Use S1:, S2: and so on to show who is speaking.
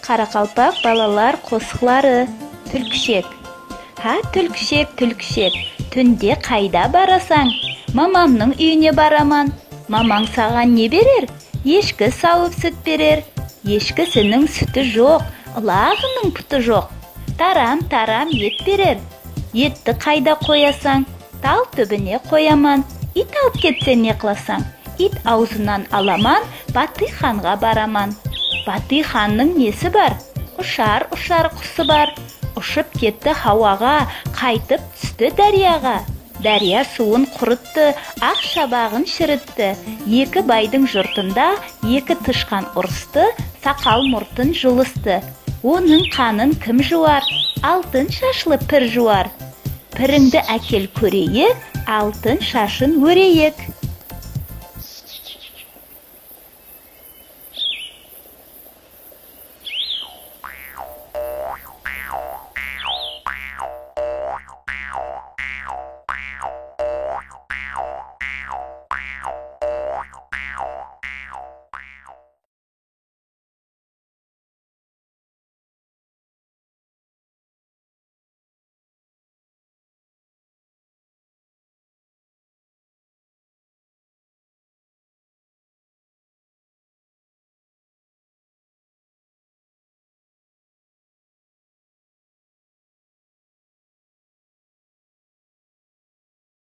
S1: Қарақалпақ балалар қосықлары. Түлкішек. Ха, түлкішек, түлкішек, түнде қайда барасаң? Мамамның үйіне бараман. Мамаң саған не берер? Ешкі сауып сүт берер. Ешкісінің сүті жоқ, ылағының пұты жоқ. Тарам-тарам ет берер. Етті қайда қоясаң? Тал түбіне қояман. Ит алып кетсе не қыласаң? Ит аузынан аламан, Батыйханға бараман. Батыйханның несі бар? Ұшар-ұшар құсы бар. Ұшып кетті хауаға, қайтып түсті дарияға. Дария суын құрытты, ақ шабағын шірітті. Екі байдың жұртында екі тышқан ұрысты, сақал мұртын жұлысты. Оның қанын кім жуар? Алтын шашлы пір жуар. Піріңді әкел көрейік, алтын шашын өрейік.